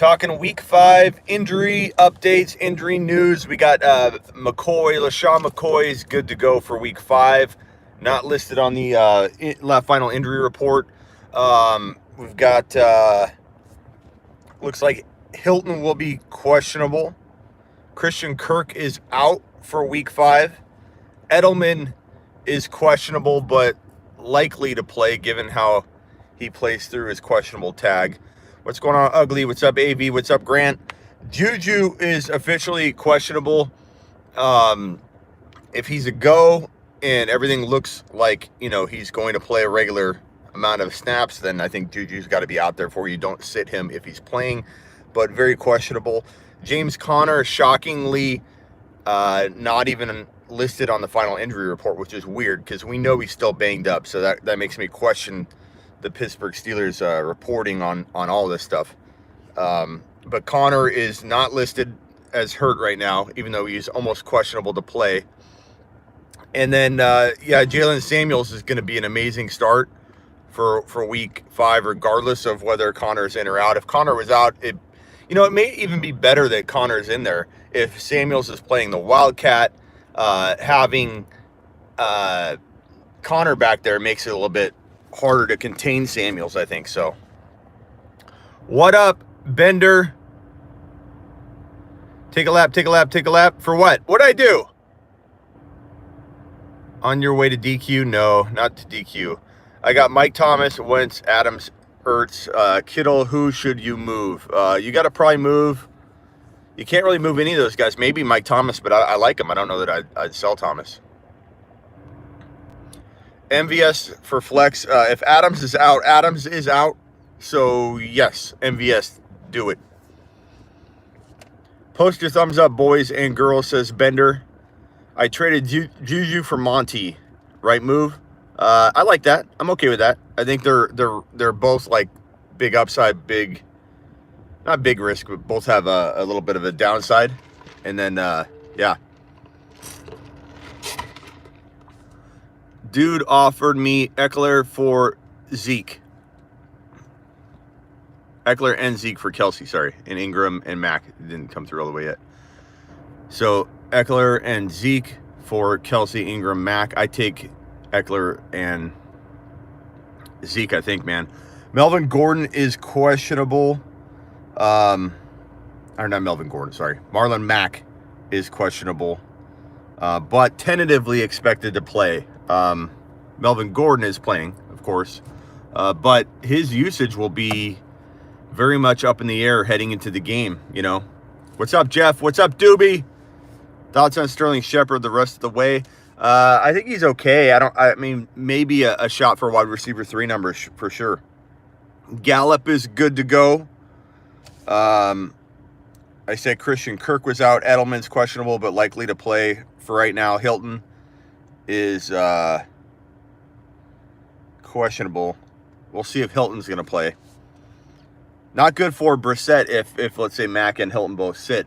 Talking week 5 injury updates, injury news. We got LaShawn McCoy is good to go for week 5. Not listed on the final injury report. We've got, looks like Hilton will be questionable. Christian Kirk is out for week 5. Edelman is questionable, but likely to play given how he plays through his questionable tag. What's going on, Ugly? What's up, AV? What's up, Grant? Juju is officially questionable. If he's a go and everything looks like, he's going to play a regular amount of snaps, then I think Juju's got to be out there for you. Don't sit him if he's playing, but very questionable. James Conner, shockingly, not even listed on the final injury report, which is weird because we know he's still banged up. So that makes me question the Pittsburgh Steelers reporting on all this stuff. But Conner is not listed as hurt right now, even though he's almost questionable to play. And then, Jalen Samuels is going to be an amazing start for week 5, regardless of whether Conner's in or out. If Conner was out, it may even be better that Conner's in there. If Samuels is playing the Wildcat, having Conner back there makes it a little bit harder to contain Samuels, I think. So, what up, Bender? Take a lap. For what? What'd I do? On your way to DQ? No, not to DQ. I got Mike Thomas, Wentz, Adams, Ertz, Kittle. Who should you move? You got to probably move. You can't really move any of those guys. Maybe Mike Thomas, but I like him. I don't know that I'd sell Thomas. MVS for flex. If Adams is out, Adams is out. So, yes, MVS, do it. Post your thumbs up, boys and girls, says Bender. I traded Juju for Monty. Right move? I like that. I'm okay with that. I think they're both like big upside, not big risk, but both have a little bit of a downside. And then, yeah. Dude offered me Eckler for Zeke. Eckler and Zeke for Kelsey, sorry. And Ingram and Mac. It didn't come through all the way yet. So, Eckler and Zeke for Kelsey, Ingram, Mac. I take Eckler and Zeke, I think, man. Melvin Gordon is questionable. Or not Melvin Gordon, sorry. Marlon Mack is questionable. But tentatively expected to play. Melvin Gordon is playing, of course. But his usage will be very much up in the air heading into the game, What's up, Jeff? What's up, Doobie? Thoughts on Sterling Shepard the rest of the way? I think he's okay. Maybe a shot for wide receiver 3 numbers for sure. Gallup is good to go. I said Christian Kirk was out. Edelman's questionable, but likely to play for right now. Hilton is questionable. We'll see if Hilton's going to play. Not good for Brissett if let's say Mack and Hilton both sit.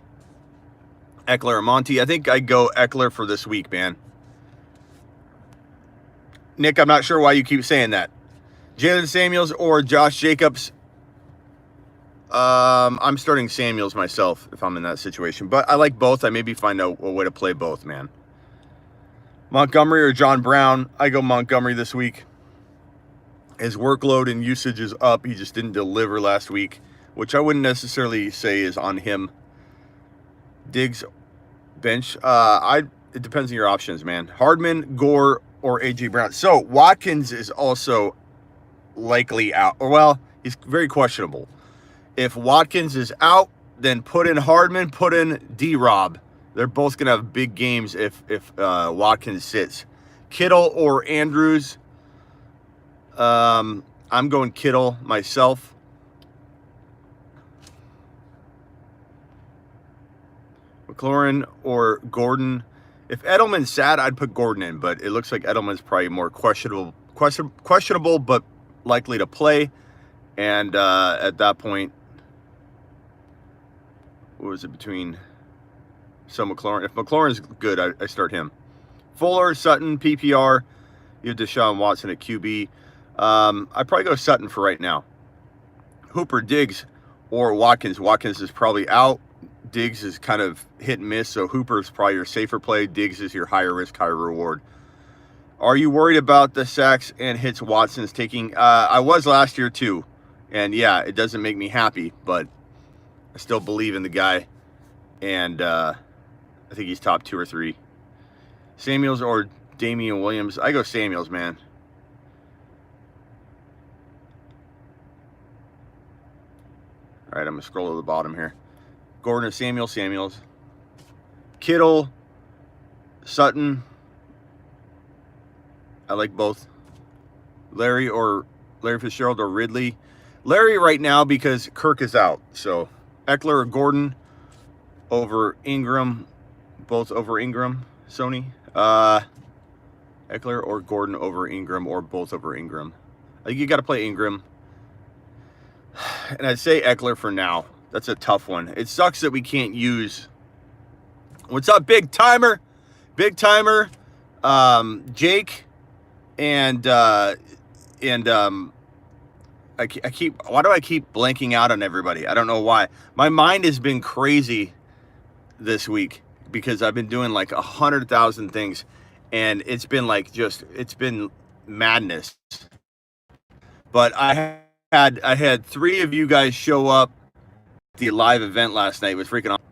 Eckler and Monty. I think I'd go Eckler for this week, man. Nick, I'm not sure why you keep saying that. Jalen Samuels or Josh Jacobs. I'm starting Samuels myself if I'm in that situation. But I like both. I maybe find a way to play both, man. Montgomery or John Brown. I go Montgomery this week. His workload and usage is up. He just didn't deliver last week, which I wouldn't necessarily say is on him. Diggs, bench. It depends on your options, man. Hardman, Gore, or A.J. Brown. So, Watkins is also likely out. Well, he's very questionable. If Watkins is out, then put in Hardman, put in D-Rob. They're both going to have big games if Watkins sits. Kittle or Andrews. I'm going Kittle myself. McLaurin or Gordon. If Edelman's sad, I'd put Gordon in, but it looks like Edelman's probably more questionable, but likely to play. And at that point, what was it between? So McLaurin. If McLaurin's good, I start him. Fuller, Sutton, PPR. You have Deshaun Watson at QB. I'd probably go Sutton for right now. Hooper, Diggs, or Watkins. Watkins is probably out. Diggs is kind of hit and miss, so Hooper is probably your safer play. Diggs is your higher risk, higher reward. Are you worried about the sacks and hits Watson's taking? I was last year too, and yeah, it doesn't make me happy, but I still believe in the guy, and I think he's top 2 or 3. Samuels or Damian Williams? I go Samuels, man. All right, I'm gonna scroll to the bottom here. Gordon or Samuels? Samuels. Kittle, Sutton. I like both. Larry Fitzgerald or Ridley. Larry right now because Kirk is out. So Eckler or Gordon over Ingram. Both over Ingram. Sony. Eckler or Gordon over Ingram or both over Ingram. I think you got to play Ingram. And I'd say Eckler for now. That's a tough one. It sucks that we can't use. What's up, Big Timer? Big Timer. Jake. And I keep, why do I keep blanking out on everybody? I don't know why. My mind has been crazy this week because I've been doing like 100,000 things, and it's been like it's been madness. But I had 3 of you guys show up at the live event last night. It was freaking awesome.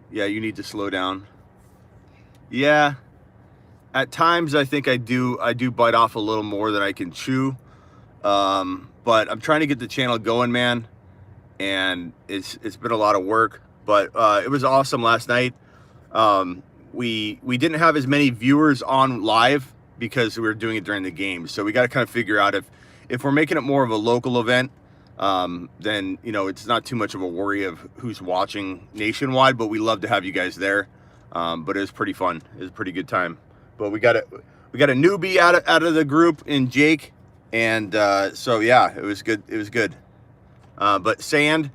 Yeah, you need to slow down. Yeah. At times, I think I do bite off a little more than I can chew, but I'm trying to get the channel going, man, and it's been a lot of work, but it was awesome last night. We didn't have as many viewers on live because we were doing it during the game, so we got to kind of figure out if we're making it more of a local event, then it's not too much of a worry of who's watching nationwide, but we love to have you guys there. But it was pretty fun. It was a pretty good time. But we got a newbie out of the group in Jake, and so yeah, it was good. It was good. But Sand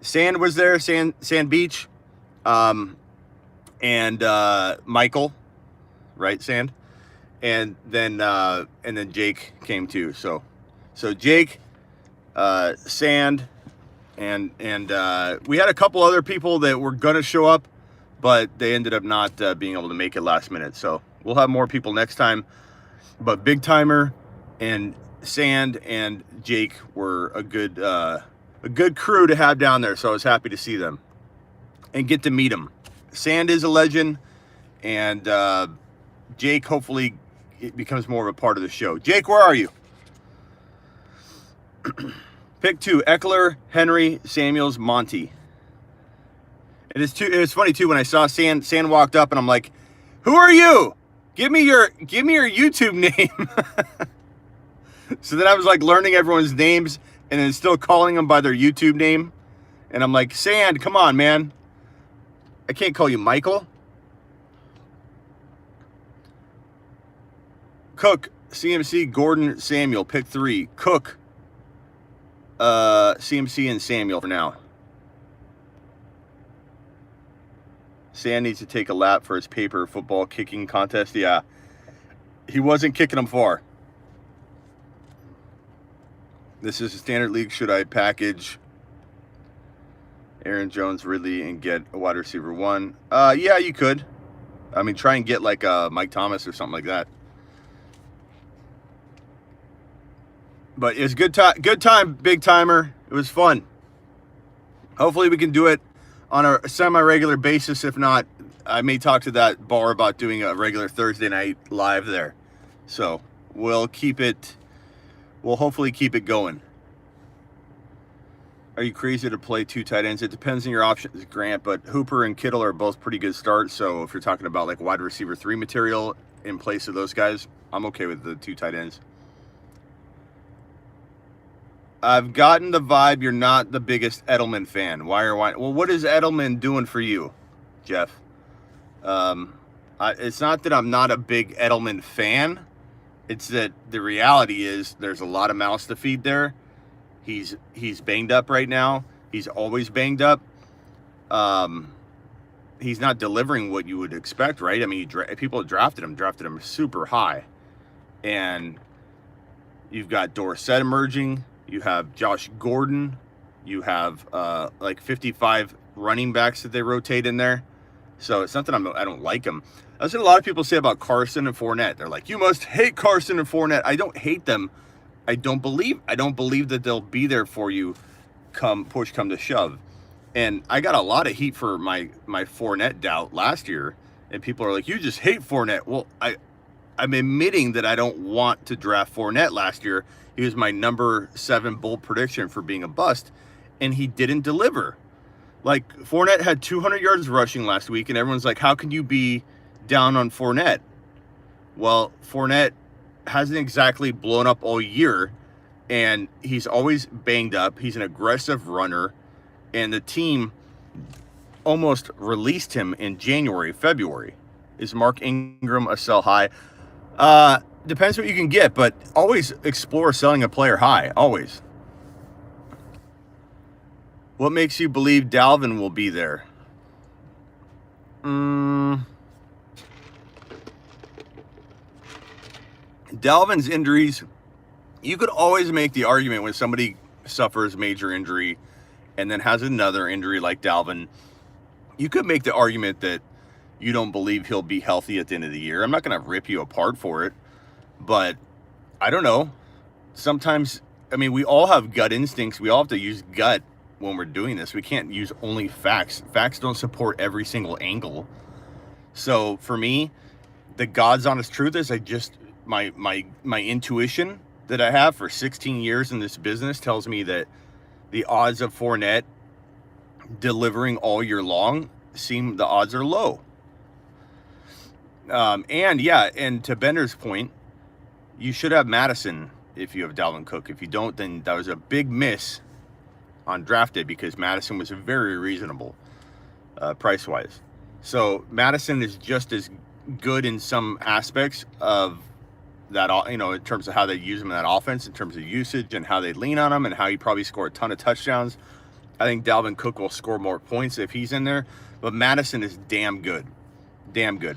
was there, Sand Beach, and Michael, right? Sand, and then Jake came too. So Jake, Sand, and we had a couple other people that were gonna show up, but they ended up not being able to make it last minute. So we'll have more people next time. But Big Timer and Sand and Jake were a good crew to have down there. So I was happy to see them and get to meet them. Sand is a legend, and Jake, hopefully it becomes more of a part of the show. Jake, where are you? Pick 2: Eckler, Henry, Samuels, Monty. It was funny too when I saw Sand walked up, and I'm like, "Who are you? Give me your YouTube name." So then I was like learning everyone's names and then still calling them by their YouTube name, and I'm like, "Sand, come on, man. I can't call you Michael." Cook, CMC, Gordon, Samuel. Pick 3: Cook, CMC, and Samuel for now. Sand needs to take a lap for his paper football kicking contest. Yeah, he wasn't kicking them far. This is a standard league. Should I package Aaron Jones, Ridley, and get a wide receiver 1? Yeah, you could. I mean, try and get like Mike Thomas or something like that. But it was good time, Big Timer. It was fun. Hopefully we can do it on a semi-regular basis. If not, I may talk to that bar about doing a regular Thursday night live there. So we'll hopefully keep it going. Are you crazy to play 2 tight ends? It depends on your options, Grant, but Hooper and Kittle are both pretty good starts. So if you're talking about like wide receiver 3 material in place of those guys, I'm okay with the 2 tight ends. I've gotten the vibe you're not the biggest Edelman fan. Why? Well, what is Edelman doing for you, Jeff? It's not that I'm not a big Edelman fan. It's that the reality is there's a lot of mouths to feed there. He's banged up right now. He's always banged up. He's not delivering what you would expect, right? I mean, people drafted him super high. And you've got Dorsett emerging. You have Josh Gordon You have like 55 running backs that they rotate in there. So it's not that I don't like them. That's what a lot of people say about Carson and Fournette. They're like, you must hate Carson and Fournette. I don't hate them. I don't believe that they'll be there for you push come to shove. And I got a lot of heat for my Fournette doubt last year. And people are like, you just hate Fournette. Well, I'm admitting that I don't want to draft Fournette last year. He was my number 7 bold prediction for being a bust. And he didn't deliver. Like, Fournette had 200 yards rushing last week, and everyone's like, how can you be down on Fournette? Well, Fournette hasn't exactly blown up all year, and he's always banged up. He's an aggressive runner, and the team almost released him in January, February. Is Mark Ingram a sell high? Depends what you can get, but always explore selling a player high, always. What makes you believe Dalvin will be there? Dalvin's injuries, you could always make the argument when somebody suffers major injury and then has another injury like Dalvin, you could make the argument that you don't believe he'll be healthy at the end of the year. I'm not going to rip you apart for it, but I don't know. Sometimes, I mean, we all have gut instincts. We all have to use gut when we're doing this. We can't use only facts. Facts don't support every single angle. So for me, the God's honest truth is my intuition that I have for 16 years in this business tells me that the odds of Fournette delivering all year long the odds are low. And to Bender's point, you should have Madison if you have Dalvin Cook. If you don't, then that was a big miss on draft day because Madison was very reasonable price-wise. So Madison is just as good in some aspects of that, in terms of how they use him in that offense, in terms of usage and how they lean on him and how he probably score a ton of touchdowns. I think Dalvin Cook will score more points if he's in there, but Madison is damn good. Damn good.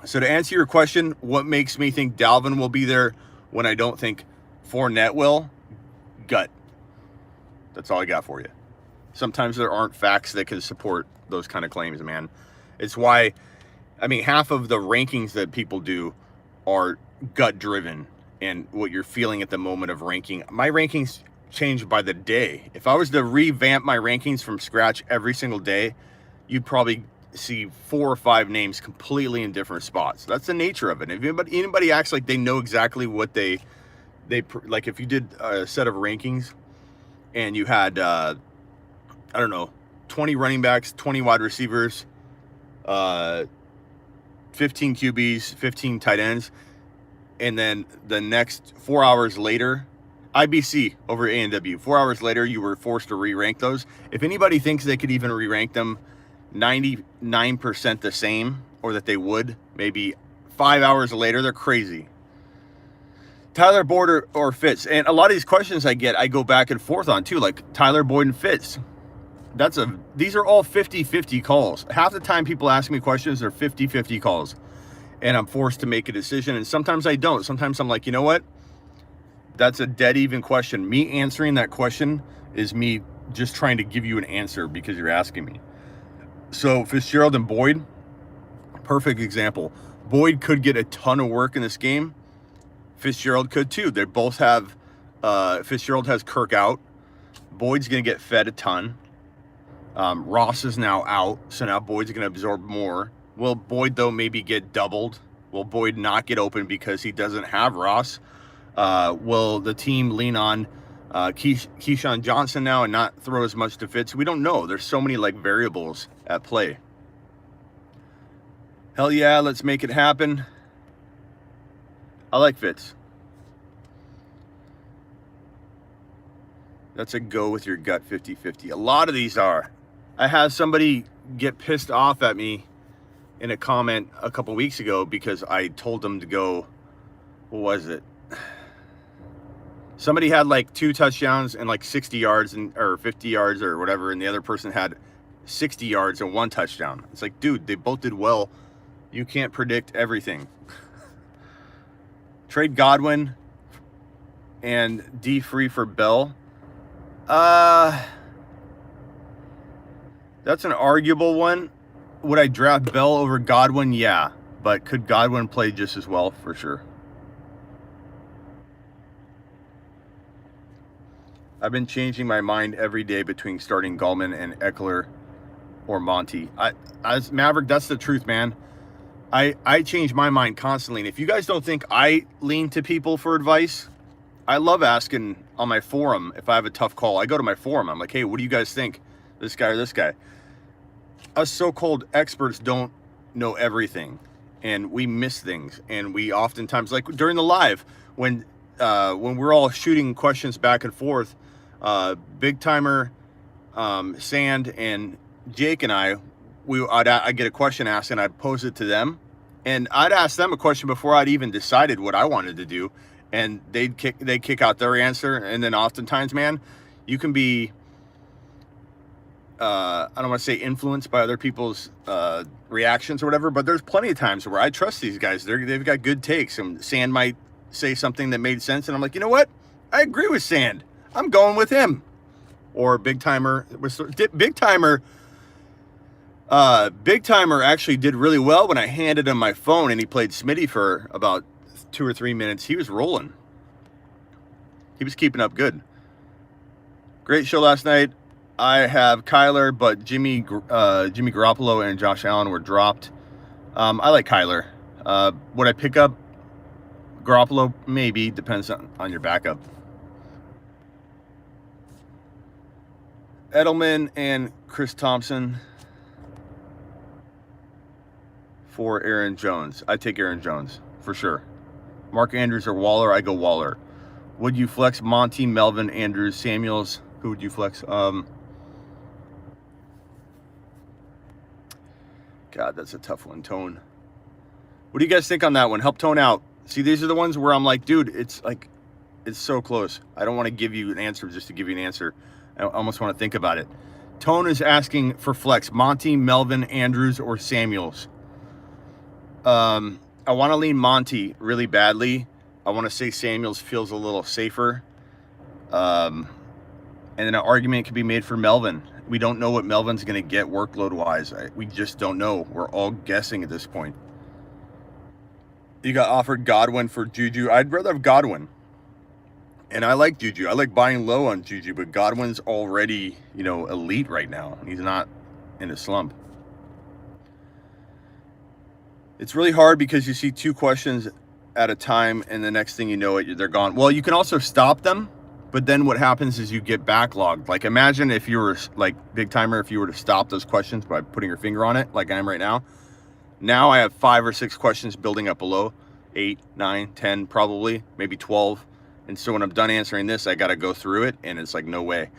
So to answer your question, what makes me think Dalvin will be there when I don't think Fournette will? Gut. That's all I got for you. Sometimes there aren't facts that can support those kind of claims, man. It's why, half of the rankings that people do are gut driven and what you're feeling at the moment of ranking. My rankings change by the day. If I was to revamp my rankings from scratch every single day, you'd probably see 4 or 5 names completely in different spots. That's the nature of it. If anybody acts like they know exactly what they like, if you did a set of rankings and you had 20 running backs, 20 wide receivers, 15 QBs, 15 tight ends, and then the next 4 hours later, IBC over A&W, 4 hours later, you were forced to re-rank those. If anybody thinks they could even re-rank them 99% the same, or that they would, maybe 5 hours later, they're crazy. Tyler Boyd or Fitz. And a lot of these questions I get, I go back and forth on too, like Tyler Boyd and Fitz. These are all 50-50 calls. Half the time people ask me questions, they're 50-50 calls. And I'm forced to make a decision. And sometimes I don't. Sometimes I'm like, you know what? That's a dead even question. Me answering that question is me just trying to give you an answer because you're asking me. So Fitzgerald and Boyd, perfect example. Boyd could get a ton of work in this game. Fitzgerald could too. They both have, Fitzgerald has Kirk out. Boyd's going to get fed a ton. Ross is now out, so now Boyd's going to absorb more. Will Boyd, though, maybe get doubled? Will Boyd not get open because he doesn't have Ross? Will the team lean on Keyshawn Johnson now and not throw as much to Fitz? We don't know. There's so many variables at play. Hell yeah, let's make it happen. I like Fitz. That's a go with your gut 50-50. A lot of these are. I had somebody get pissed off at me in a comment a couple weeks ago because I told them to go, what was it? Somebody had 2 touchdowns and 60 yards or 50 yards or whatever, and the other person had 60 yards and 1 touchdown. It's like, dude, they both did well. You can't predict everything. Trade Godwin and D free for Bell. That's an arguable one. Would I draft Bell over Godwin? Yeah. But could Godwin play just as well? For sure. I've been changing my mind every day between starting Gallman and Eckler or Monty. As Maverick, that's the truth, man. I change my mind constantly. And if you guys don't think I lean to people for advice, I love asking on my forum if I have a tough call. I go to my forum. I'm like, hey, what do you guys think? This guy or this guy? Us so-called experts don't know everything, and we miss things. And we oftentimes, like during the live, when we're all shooting questions back and forth, Big Timer, Sand, and Jake and I'd get a question asked, and I'd pose it to them, and I'd ask them a question before I'd even decided what I wanted to do, and they'd kick out their answer. And then oftentimes, man, you can be I don't want to say influenced by other people's reactions or whatever, but there's plenty of times where I trust these guys. They've got good takes, and Sand might say something that made sense, and I'm like, you know what? I agree with Sand. I'm going with him. Or Big Timer. Big Timer actually did really well when I handed him my phone, and he played Smitty for about 2 or 3 minutes. He was rolling. He was keeping up good. Great show last night. I have Kyler, but Jimmy Garoppolo and Josh Allen were dropped. I like Kyler. Would I pick up Garoppolo? Maybe. Depends on your backup. Edelman and Chris Thompson for Aaron Jones. I take Aaron Jones for sure. Mark Andrews or Waller? I go Waller. Would you flex Monty, Melvin, Andrews, Samuels? Who would you flex? God, that's a tough one. Tone. What do you guys think on that one? Help Tone out. See, these are the ones where I'm like, dude, it's so close. I don't want to give you an answer just to give you an answer. I almost want to think about it. Tone is asking for flex. Monty, Melvin, Andrews, or Samuels. I want to lean Monty really badly. I want to say Samuels feels a little safer. And then an argument could be made for Melvin. We don't know what Melvin's going to get workload-wise. We just don't know. We're all guessing at this point. You got offered Godwin for Juju. I'd rather have Godwin. And I like Juju. I like buying low on Juju, but Godwin's already, elite right now. He's not in a slump. It's really hard because you see 2 questions at a time, and the next thing you know it, they're gone. Well, you can also stop them, but then what happens is you get backlogged. Like, imagine if you were, like, Big Timer, if you were to stop those questions by putting your finger on it, like I am right now. Now I have 5 or 6 questions building up below. 8, 9, 10, probably, maybe 12. And so when I'm done answering this, I got to go through it, and it's like, no way.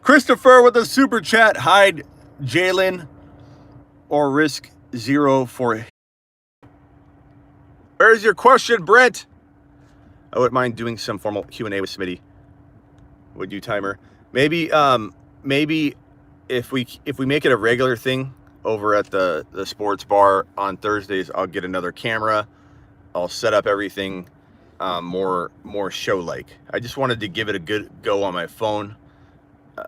Christopher with a super chat. Hide Jalen or risk 0 for... Where's your question, Brent? I wouldn't mind doing some formal Q&A with Smitty. Would you, Timer? Maybe if we make it a regular thing over at the sports bar on Thursdays, I'll get another camera. I'll set up everything more show-like. I just wanted to give it a good go on my phone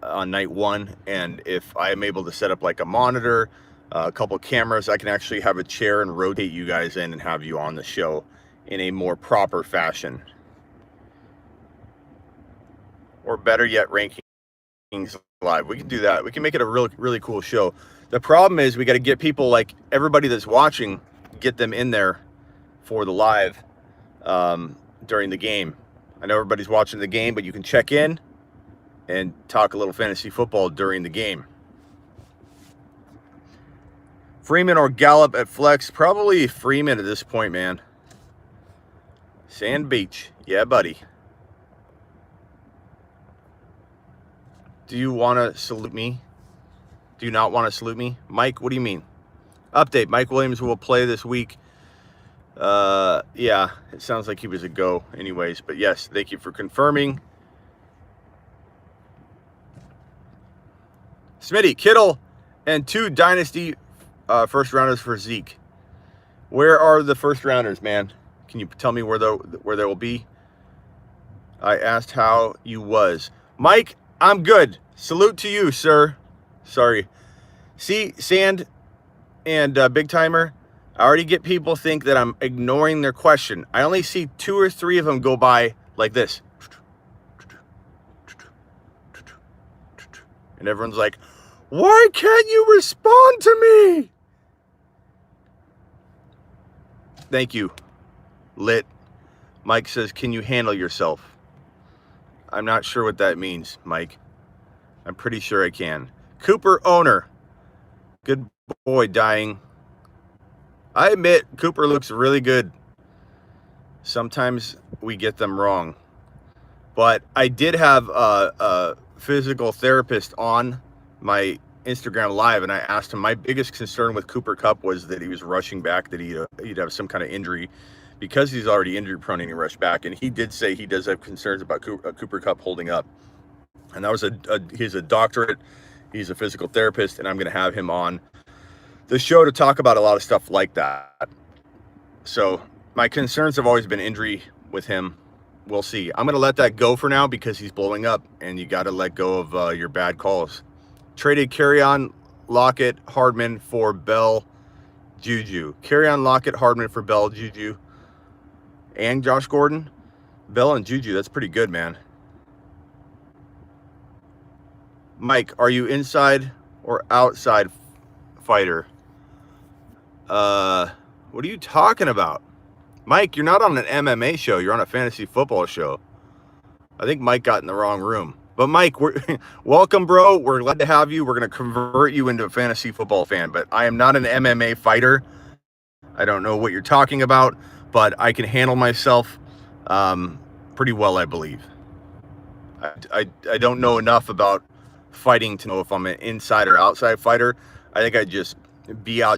on night 1, and if I am able to set up like a monitor, a couple cameras, I can actually have a chair and rotate you guys in and have you on the show in a more proper fashion. Or better yet, rankings live. We can do that. We can make it a really cool show. The problem is we got to get people, like everybody that's watching, get them in there for the live during the game. I know everybody's watching the game, but you can check in and talk a little fantasy football during the game. Freeman or Gallup at flex? Probably Freeman at this point, man. Sand Beach. Yeah, buddy. Do you want to salute me? Do you not want to salute me? Mike, what do you mean? Update. Mike Williams will play this week. Yeah, it sounds like he was a go anyways. But yes, thank you for confirming. Smitty, Kittle, and 2 Dynasty first rounders for Zeke. Where are the first rounders, man? Can you tell me where they will be? I asked how you was. Mike, I'm good. Salute to you, sir. Sorry. See, Sand and Big Timer, I already get people think that I'm ignoring their question. I only see 2 or 3 of them go by like this. And everyone's like, why can't you respond to me? Thank you. Lit. Mike says, can you handle yourself? I'm not sure what that means, Mike. I'm pretty sure I can. Cooper owner. Good boy, dying. I admit, Cooper looks really good. Sometimes we get them wrong. But I did have a physical therapist on my Instagram Live, and I asked him, my biggest concern with Cooper Kupp was that he was rushing back, that he'd have some kind of injury because he's already injury prone and he rushed back. And he did say he does have concerns about Cooper Kupp holding up. And that was he's a doctorate. He's a physical therapist, and I'm going to have him on the show to talk about a lot of stuff like that. So my concerns have always been injury with him. We'll see. I'm going to let that go for now because he's blowing up, and you got to let go of your bad calls. Traded Kerryon, Lockett, Hardman for Bell, Juju. Kerryon, Lockett, Hardman for Bell, Juju, and Josh Gordon. Bell and Juju, that's pretty good, man. Mike, are you inside or outside fighter? What are you talking about? Mike, you're not on an MMA show. You're on a fantasy football show. I think Mike got in the wrong room. But Mike, welcome, bro. We're glad to have you. We're going to convert you into a fantasy football fan. But I am not an MMA fighter. I don't know what you're talking about, but I can handle myself pretty well, I believe. I don't know enough about fighting to know if I'm an inside or outside fighter. I think I'd just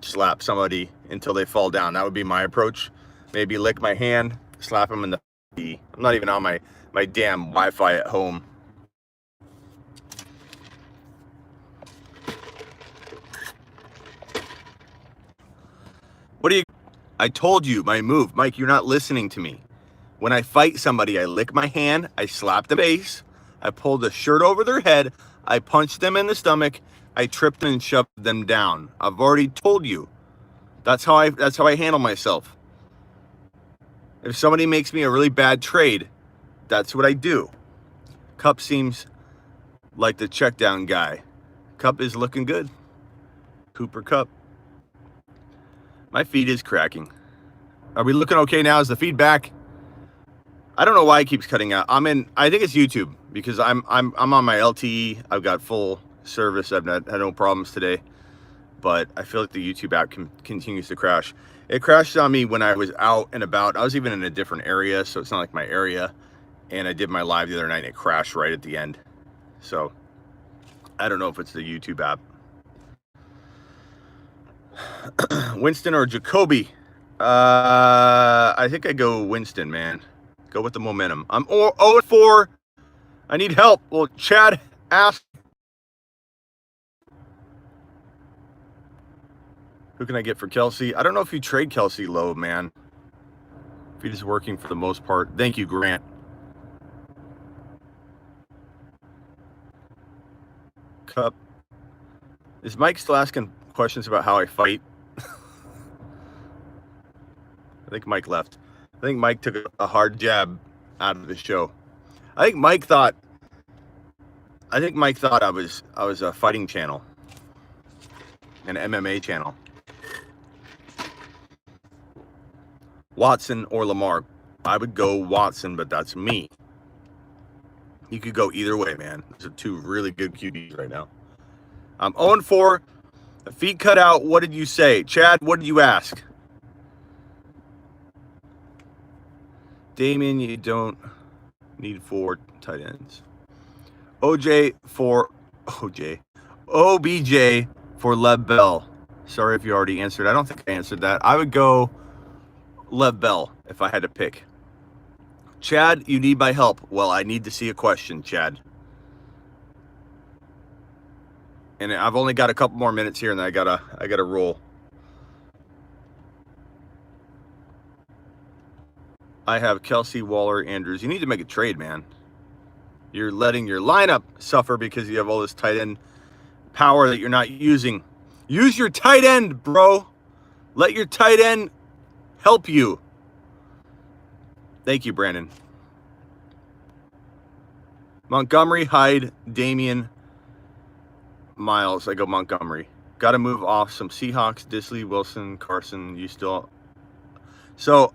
slap somebody until they fall down. That would be my approach. Maybe lick my hand, slap them in the knee. I'm not even on my damn Wi-Fi at home. I told you my move. Mike, you're not listening to me. When I fight somebody, I lick my hand, I slap the face, I pull the shirt over their head, I punch them in the stomach, I trip them and shove them down. I've already told you. That's how I handle myself. If somebody makes me a really bad trade, that's what I do. Kupp seems like the check down guy. Kupp is looking good. Cooper Kupp. My feed is cracking. Are we looking okay now? Is the feedback? I don't know why it keeps cutting out. I think it's YouTube because I'm on my LTE. I've got full service. I've had no problems today. But I feel like the YouTube app continues to crash. It crashed on me when I was out and about. I was even in a different area, so it's not like my area. And I did my live the other night and it crashed right at the end. So I don't know if it's the YouTube app. Winston or Jacoby? I think I go Winston, man. Go with the momentum. I'm 0-4. I need help. Well, Chad asked. Who can I get for Kelsey? I don't know if you trade Kelsey low, man. If he's working for the most part. Thank you, Grant. Cup. Is Mike still asking questions about how I fight? I think Mike left. I think Mike took a hard jab out of the show. I think Mike thought I was a fighting channel, an MMA channel. Watson or Lamar? I would go Watson, but that's me. You could go either way, man. Those are two really good QBs right now. I'm 0-4. The feet cut out. What did you say? Chad, what did you ask? Damien, you don't need 4 tight ends. OBJ for Lev Bell. Sorry if you already answered. I don't think I answered that. I would go Lev Bell if I had to pick. Chad, you need my help. Well, I need to see a question, Chad. And I've only got a couple more minutes here, and then I gotta roll. I have Kelsey, Waller, Andrews. You need to make a trade, man. You're letting your lineup suffer because you have all this tight end power that you're not using. Use your tight end, bro. Let your tight end help you. Thank you, Brandon. Montgomery, Hyde, Damian, Miles. I go Montgomery. Got to move off some Seahawks. Disley, Wilson, Carson. You still. So,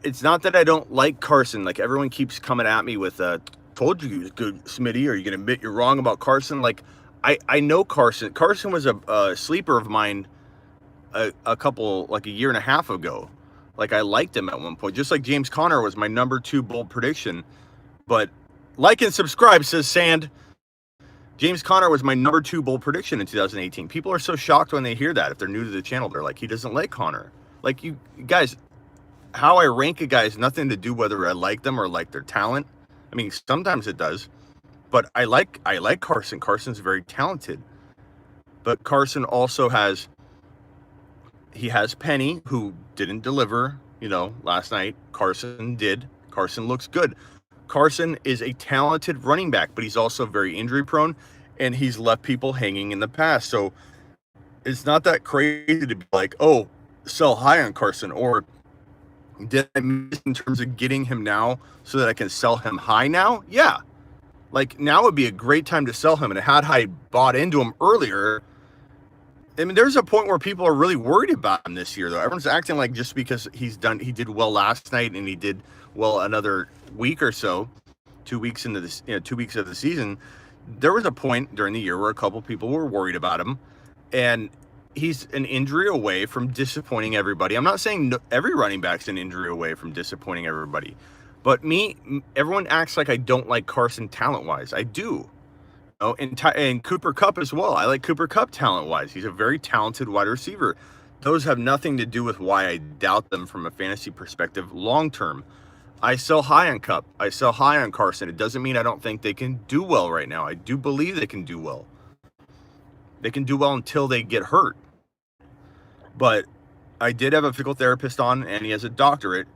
it's not that I don't like Carson. Like, everyone keeps coming at me with, told you he was good, Smitty. Are you going to admit you're wrong about Carson? Like, I know Carson. Carson was a sleeper of mine a couple, like a year and a half ago. Like, I liked him at one point. Just like James Conner was my number 2 bold prediction. But like and subscribe, says Sand. James Conner was my number 2 bold prediction in 2018. People are so shocked when they hear that. If they're new to the channel, they're like, he doesn't like Conner. Like, you guys, how I rank a guy has nothing to do whether I like them or like their talent. I mean, sometimes it does. But I like Carson. Carson's very talented. But Carson also has Penny, who didn't deliver, last night. Carson did. Carson looks good. Carson is a talented running back, but he's also very injury prone, and he's left people hanging in the past. So it's not that crazy to be like, oh, sell high on Carson, or did I miss in terms of getting him now so that I can sell him high now? Yeah. Like, now would be a great time to sell him. And had I bought into him earlier, I mean, there's a point where people are really worried about him this year, though. Everyone's acting like just because he did well last night and he did well another week or so, 2 weeks into this, 2 weeks of the season. There was a point during the year where a couple people were worried about him, and he's an injury away from disappointing everybody. I'm not saying every running back's an injury away from disappointing everybody, but everyone acts like I don't like Carson talent-wise. I do. And Cooper Kupp as well. I like Cooper Kupp talent-wise. He's a very talented wide receiver. Those have nothing to do with why I doubt them from a fantasy perspective long-term. I sell high on Kupp. I sell high on Carson. It doesn't mean I don't think they can do well right now. I do believe they can do well. They can do well until they get hurt. But I did have a physical therapist on, and he has a doctorate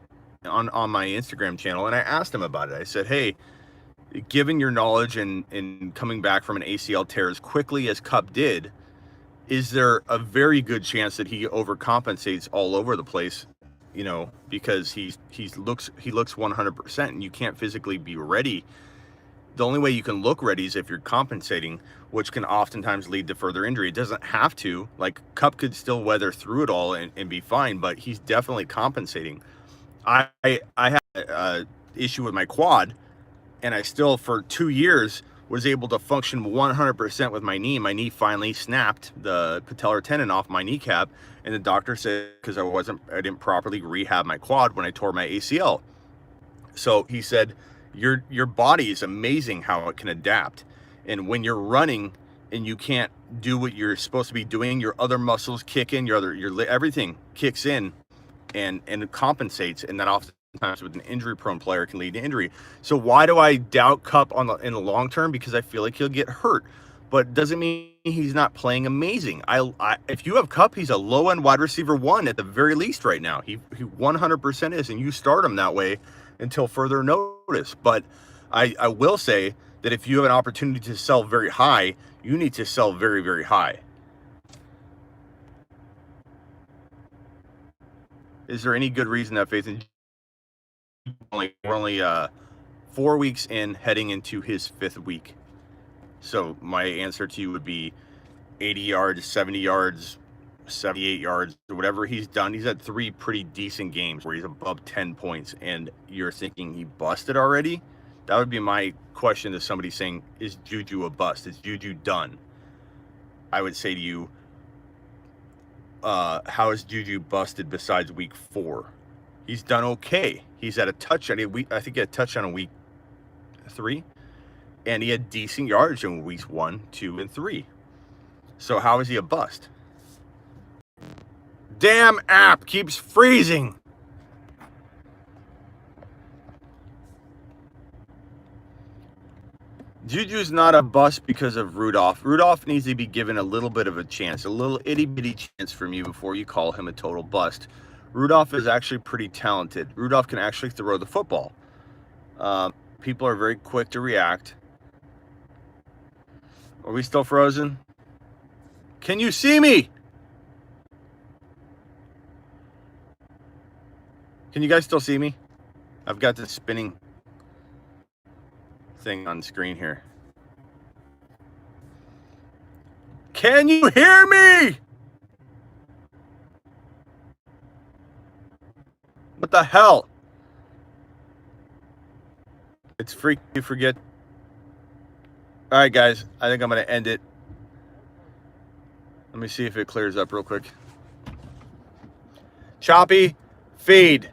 on my Instagram channel, and I asked him about it. I said, hey, given your knowledge in coming back from an ACL tear as quickly as Kupp did, is there a very good chance that he overcompensates all over the place? Because he looks 100%, and you can't physically be ready. The only way you can look ready is if you're compensating, which can oftentimes lead to further injury. It doesn't have to. Like, Kupp could still weather through it all and be fine, but he's definitely compensating. I had an issue with my quad, and I still, for 2 years, was able to function 100% with my knee. My knee finally snapped the patellar tendon off my kneecap, and the doctor said because I didn't properly rehab my quad when I tore my ACL. So he said, your body is amazing how it can adapt, and when you're running and you can't do what you're supposed to be doing, your other muscles kick in, your everything kicks in, and it compensates, and that oftentimes with an injury-prone player can lead to injury. So why do I doubt Kupp in the long term? Because I feel like he'll get hurt, but doesn't mean he's not playing amazing. If you have Kupp, he's a low-end wide receiver 1 at the very least right now. He 100% is, and you start him that way until further notice. But I will say that if you have an opportunity to sell very high, you need to sell very, very high. Is there any good reason to have faith in? We're only 4 weeks in, heading into his 5th week. So my answer to you would be 80 yards, 70 yards, 78 yards, or whatever he's done. He's had 3 pretty decent games where he's above 10 points, and you're thinking he busted already? That would be my question to somebody saying, is Juju a bust? Is Juju done? I would say to you, how is Juju busted besides week 4? He's done okay. He's had a touchdown. I think he had a touchdown in week 3, and he had decent yards in weeks 1, 2, and 3. So how is he a bust? Damn app keeps freezing. Juju's not a bust because of Rudolph. Rudolph needs to be given a little bit of a chance, a little itty-bitty chance from you before you call him a total bust. Rudolph is actually pretty talented. Rudolph can actually throw the football. People are very quick to react. Are we still frozen? Can you see me? Can you guys still see me? I've got this spinning thing on screen here. Can you hear me? What the hell? It's freaky to forget. All right, guys, I think I'm going to end it. Let me see if it clears up real quick. Choppy feed.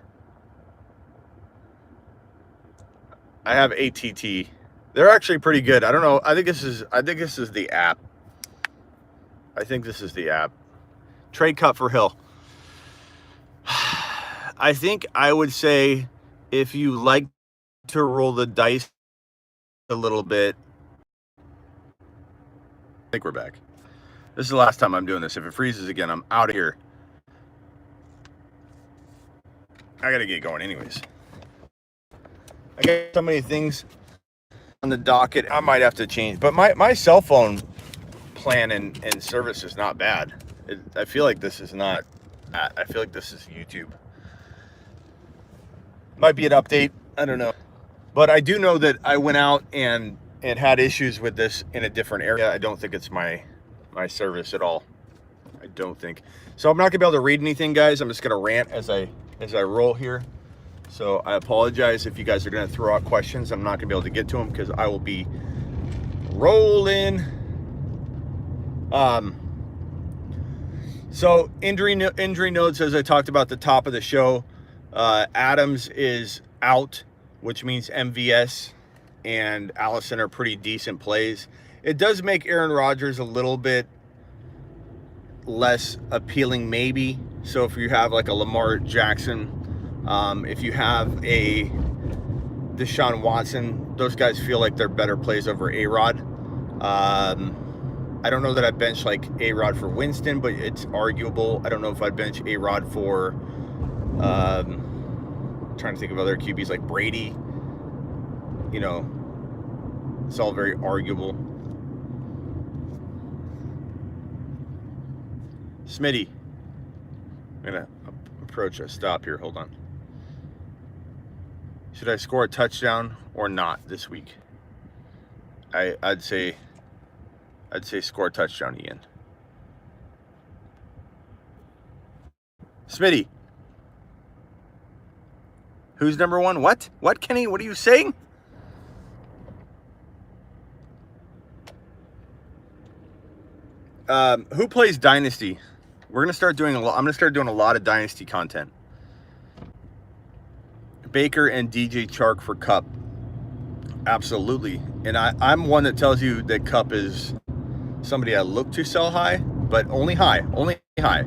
I have ATT. They're actually pretty good. I don't know. I think this is the app. I think this is the app. Trade cut for Hill. I think I would say if you like to roll the dice a little bit. I think we're back. This is the last time I'm doing this. If it freezes again, I'm out of here. I gotta get going anyways. I got so many things on the docket. I might have to change. But my cell phone plan and service is not bad. I feel like this is not. I feel like this is YouTube. Might be an update. I don't know. But I do know that I went out and had issues with this in a different area. I don't think it's my service at all. I don't think. So I'm not gonna be able to read anything, guys. I'm just gonna rant as I roll here. So I apologize if you guys are gonna throw out questions. I'm not gonna be able to get to them because I will be rolling. So injury notes, as I talked about at the top of the show, Adams is out, which means MVS and Allison are pretty decent plays. It does make Aaron Rodgers a little bit less appealing, maybe. So if you have like a Lamar Jackson, if you have a Deshaun Watson, those guys feel like they're better plays over A-Rod. I don't know that I bench like A-Rod for Winston, but it's arguable. I don't know if I'd bench A-Rod for, trying to think of other QBs like Brady. You know, it's all very arguable. Smitty. I'm going to approach a stop here. Hold on. Should I score a touchdown or not this week? I'd say score a touchdown, Ian. Smitty. Who's number one? What? What, Kenny? What are you saying? Who plays Dynasty? We're gonna start doing I'm gonna start doing a lot of Dynasty content. Baker and DJ Chark for Cup. Absolutely. And I'm one that tells you that Cup is somebody I look to sell high, but only high. Only high.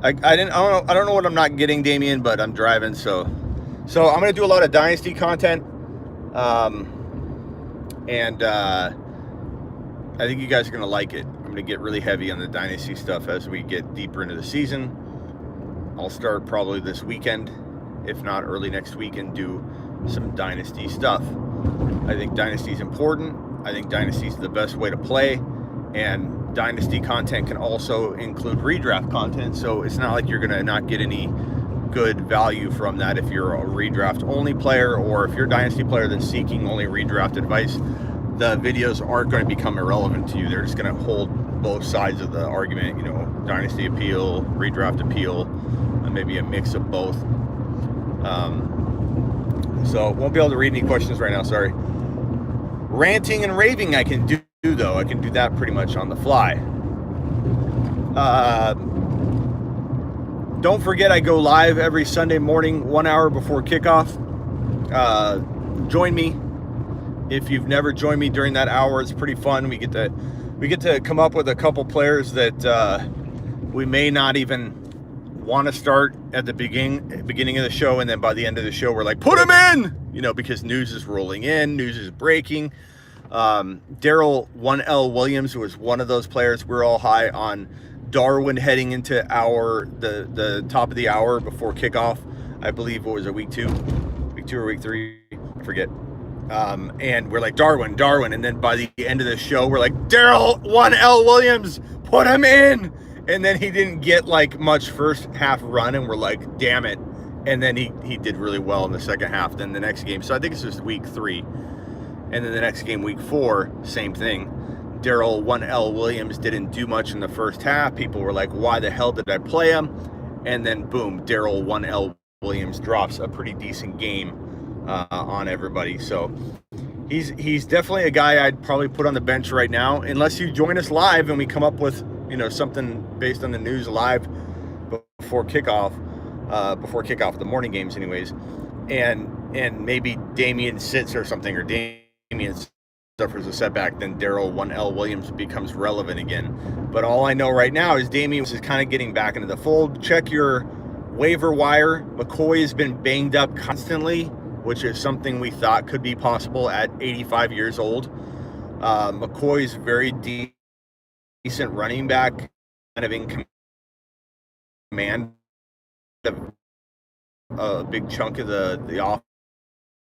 I don't know what I'm not getting, Damien, but I'm driving, so I'm gonna do a lot of Dynasty content. I think you guys are going to like it. I'm going to get really heavy on the Dynasty stuff as we get deeper into the season. I'll start probably this weekend, if not early next week, and do some Dynasty stuff. I think Dynasty is important. I think Dynasty is the best way to play. And Dynasty content can also include redraft content. So it's not like you're going to not get any good value from that if you're a redraft only player, or if you're a Dynasty player that's seeking only redraft advice. The videos aren't going to become irrelevant to you. They're just going to hold both sides of the argument, you know, Dynasty appeal, redraft appeal, and maybe a mix of both. So won't be able to read any questions right now, sorry. Ranting and raving I can do, though. I can do that pretty much on the fly. Don't forget, I go live every Sunday morning, 1 hour before kickoff. Join me. If you've never joined me during that hour, it's pretty fun. We get to come up with a couple players that we may not even want to start at the beginning of the show, and then by the end of the show, we're like, put them in, you know, because news is rolling in, news is breaking. Daryl 1L Williams was one of those players. We're all high on Darwin heading into the top of the hour before kickoff. I believe, what was it, week two or week three? I forget. And we're like, Darwin. And then by the end of the show, we're like, Daryl 1L Williams, put him in. And then he didn't get like much first half run, and we're like, damn it. And then he did really well in the second half. Then the next game, so I think it's just week 3. And then the next game, week 4, same thing. Daryl 1L Williams didn't do much in the first half. People were like, why the hell did I play him? And then boom, Daryl 1L Williams drops a pretty decent game on everybody. So he's definitely a guy I'd probably put on the bench right now, unless you join us live and we come up with, you know, something based on the news live before kickoff, the morning games anyways, and maybe Damian sits or something, or Damian suffers a setback, then Daryl 1L Williams becomes relevant again. But all I know right now is Damian is kind of getting back into the fold. Check your waiver wire. McCoy has been banged up constantly, which is something we thought could be possible at 85 years old. McCoy's very decent running back, kind of in command of a big chunk of the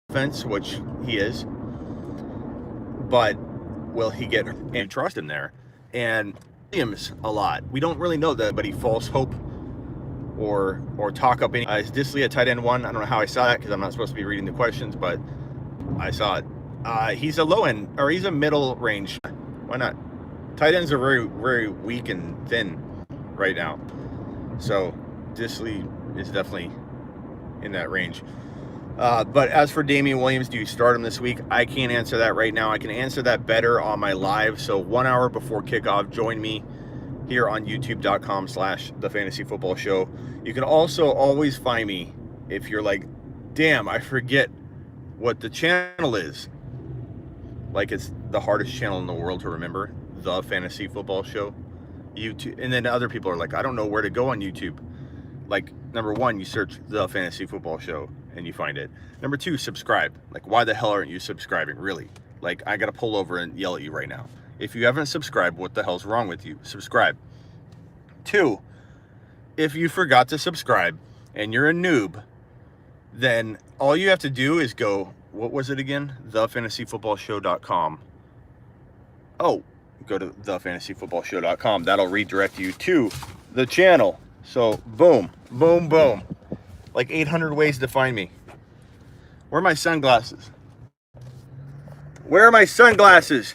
offense, which he is. But will he get and trust him there? And Williams a lot. We don't really know that, but he false hope or talk up any. Is Disley a tight end 1? I don't know how I saw that because I'm not supposed to be reading the questions, but I saw it. He's a low end, or he's a middle range. Why not? Tight ends are very, very weak and thin right now. So Disley is definitely in that range. But as for Damian Williams, do you start him this week? I can't answer that right now. I can answer that better on my live. So 1 hour before kickoff, join me here on youtube.com/thefantasyfootballshow. You can also always find me if you're like, damn, I forget what the channel is. Like, it's the hardest channel in the world to remember, The Fantasy Football Show. YouTube. And then other people are like, I don't know where to go on YouTube. Like, number 1, you search The Fantasy Football Show and you find it. Number 2, subscribe. Like, why the hell aren't you subscribing? Really? Like, I gotta pull over and yell at you right now. If you haven't subscribed, what the hell's wrong with you? Subscribe. 2, if you forgot to subscribe and you're a noob, then all you have to do is go, what was it again? thefantasyfootballshow.com. Oh, go to thefantasyfootballshow.com. That'll redirect you to the channel. So boom, boom, boom. Like 800 ways to find me. Where are my sunglasses? Where are my sunglasses?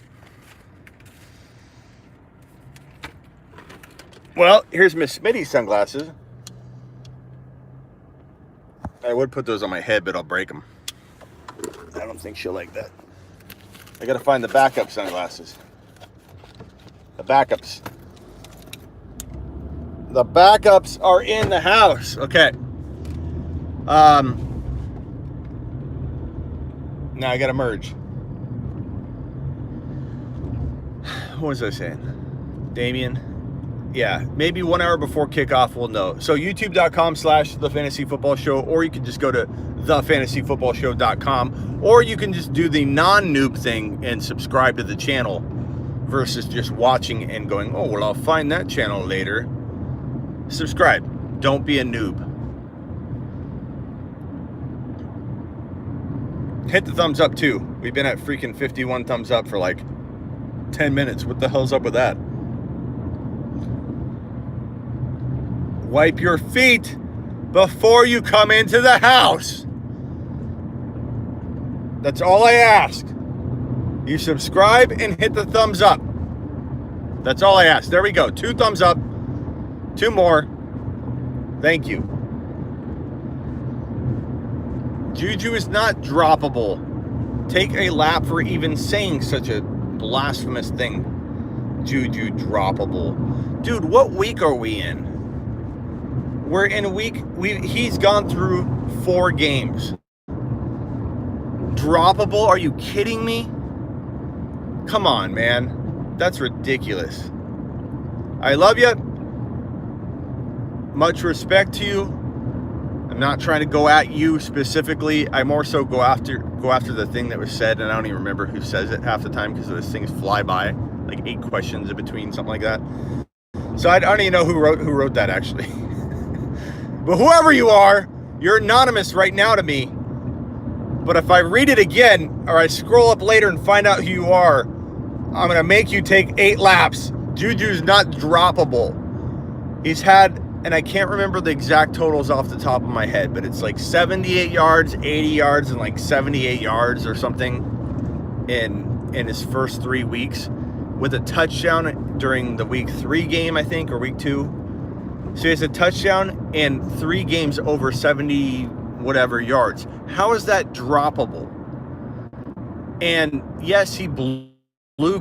Well, here's Miss Smitty's sunglasses. I would put those on my head, but I'll break them. I don't think she'll like that. I gotta find the backup sunglasses. The backups. The backups are in the house. Okay. Now I gotta merge. What was I saying? Damian? Yeah, maybe 1 hour before kickoff we'll know. So youtube.com/thefantasyfootballshow, or you can just go to thefantasyfootballshow.com, or you can just do the non-noob thing and subscribe to the channel versus just watching and going, oh, well, I'll find that channel later. Subscribe. Don't be a noob. Hit the thumbs up too. We've been at freaking 51 thumbs up for like 10 minutes. What the hell's up with that? Wipe your feet before you come into the house. That's all I ask. You subscribe and hit the thumbs up. That's all I ask. There we go. 2 thumbs up. 2 more. Thank you. Juju is not droppable. Take a lap for even saying such a blasphemous thing. Juju droppable. Dude, what week are we in? We're in week, he's gone through 4 games. Droppable? Are you kidding me? Come on, man. That's ridiculous. I love you. Much respect to you. I'm not trying to go at you specifically. I more so go after the thing that was said, and I don't even remember who says it half the time because those things fly by, like 8 questions in between, something like that. So I don't even know who wrote that actually. But whoever you are, you're anonymous right now to me. But if I read it again, or I scroll up later and find out who you are, I'm going to make you take 8 laps. Juju's not droppable. He's had, and I can't remember the exact totals off the top of my head, but it's like 78 yards, 80 yards, and like 78 yards or something in his first 3 weeks, with a touchdown during the week 3 game, I think, or week 2. So he has a touchdown in 3 games over 70 whatever yards. How is that droppable? And yes, he blew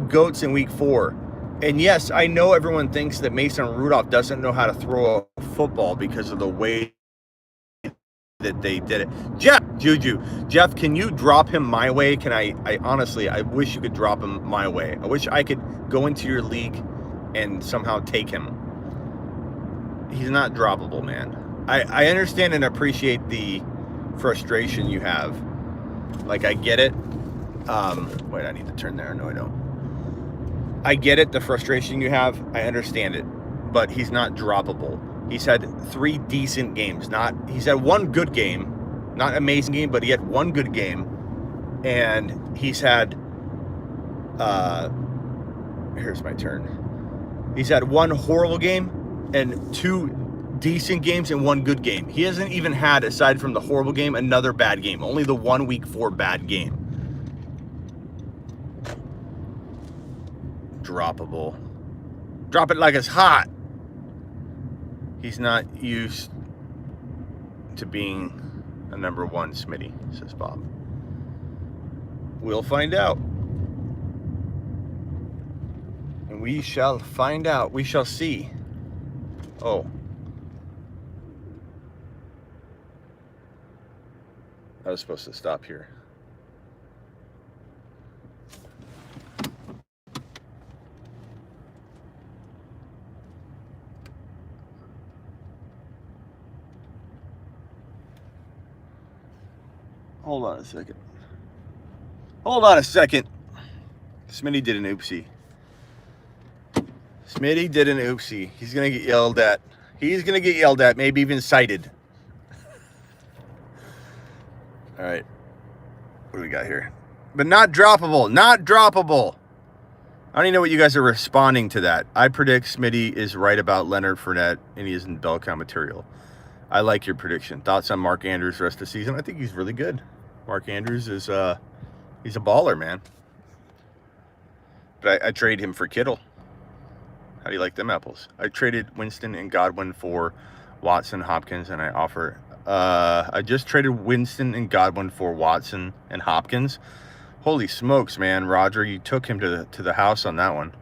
goats in week 4. And yes, I know everyone thinks that Mason Rudolph doesn't know how to throw a football because of the way that they did it. Jeff, can you drop him my way? Can I honestly, I wish you could drop him my way. I wish I could go into your league and somehow take him. He's not droppable, man. I understand and appreciate the frustration you have. Like, I get it. Wait, I need to turn there. No, I don't. I get it, the frustration you have. I understand it. But he's not droppable. He's had 3 decent games. He's had 1 good game. Not amazing game, but he had 1 good game. And he's had here's my turn. He's had 1 horrible game and 2 decent games and 1 good game. He hasn't even had, aside from the horrible game, another bad game. Only the 1 week 4 bad game. Droppable. Drop it like it's hot. He's not used to being a number 1, Smitty, says Bob. We'll find out. And we shall find out. We shall see. Oh. I was supposed to stop here. Hold on a second. Hold on a second. Smitty did an oopsie. Smitty did an oopsie. He's going to get yelled at. He's going to get yelled at, maybe even cited. All right. What do we got here? But not droppable. Not droppable. I don't even know what you guys are responding to that. I predict Smitty is right about Leonard Fournette, and he isn't bell cow material. I like your prediction. Thoughts on Mark Andrews the rest of the season? I think he's really good. Mark Andrews is he's a baller, man. But I trade him for Kittle. How do you like them apples? I traded Winston and Godwin for Watson, Hopkins, and I just traded Winston and Godwin for Watson and Hopkins. Holy smokes, man. Roger, you took him to the house on that one.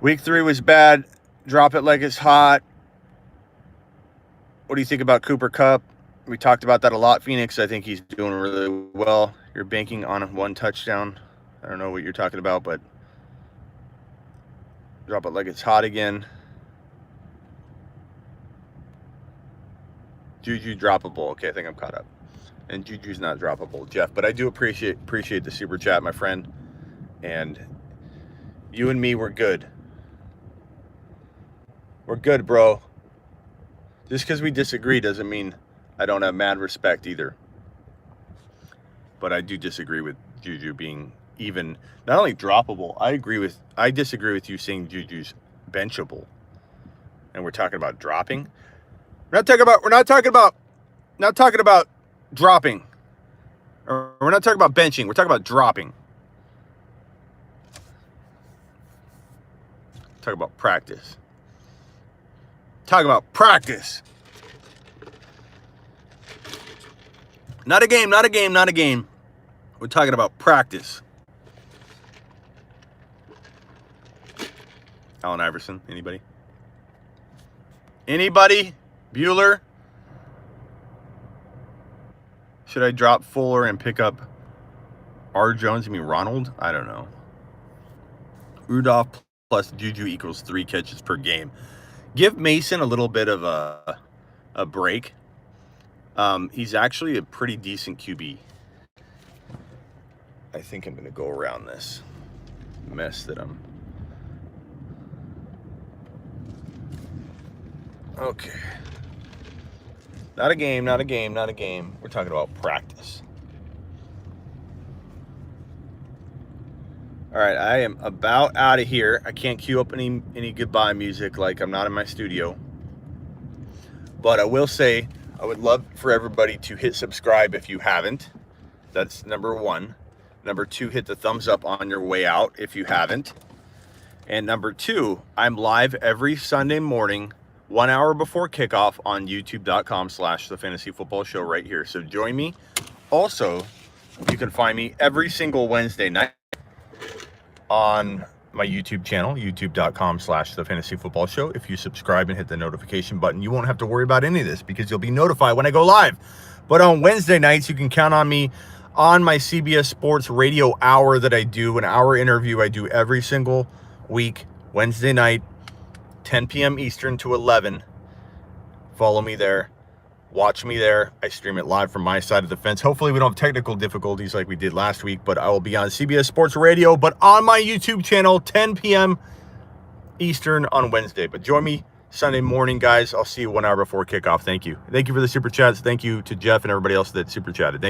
Week 3 was bad. Drop it like it's hot. What do you think about Cooper Kupp? We talked about that a lot, Phoenix. I think he's doing really well. You're banking on 1 touchdown. I don't know what you're talking about, but drop it like it's hot again. Juju droppable. Okay, I think I'm caught up. And Juju's not droppable, Jeff. But I do appreciate the super chat, my friend. And you and me, we're good. We're good, bro. Just because we disagree doesn't mean I don't have mad respect either. But I do disagree with Juju being even not only droppable. I disagree with you saying Juju's benchable. And we're talking about dropping. We're not talking about dropping. Or we're not talking about benching. We're talking about dropping. Talk about practice. Talk about practice. Not a game, not a game, not a game. We're talking about practice. Allen Iverson, anybody? Anybody? Bueller? Should I drop Fuller and pick up R. Jones? You mean Ronald? I don't know. Rudolph plus Juju equals 3 catches per game. Give Mason a little bit of a break. He's actually a pretty decent QB. I think I'm going to go around this mess that I'm... Okay. Not a game, not a game, not a game. We're talking about practice. All right, I am about out of here. I can't cue up any goodbye music, like I'm not in my studio. But I will say, I would love for everybody to hit subscribe if you haven't. That's number one. Number two, hit the thumbs up on your way out if you haven't. And number two, I'm live every Sunday morning, 1 hour before kickoff on youtube.com/The Fantasy Football Show right here. So join me. Also, you can find me every single Wednesday night on my YouTube channel, youtube.com/The Fantasy Football Show. If you subscribe and hit the notification button, you won't have to worry about any of this because you'll be notified when I go live. But on Wednesday nights, you can count on me on my CBS Sports radio hour that I do, an hour interview I do every single week, Wednesday night, 10 p.m. Eastern to 11. Follow me there. Watch me there. I stream it live from my side of the fence. Hopefully we don't have technical difficulties like we did last week, but I will be on CBS Sports Radio, but on my YouTube channel, 10 p.m. Eastern on Wednesday. But join me Sunday morning, guys. I'll see you 1 hour before kickoff. Thank you. Thank you for the super chats. Thank you to Jeff and everybody else that super chatted.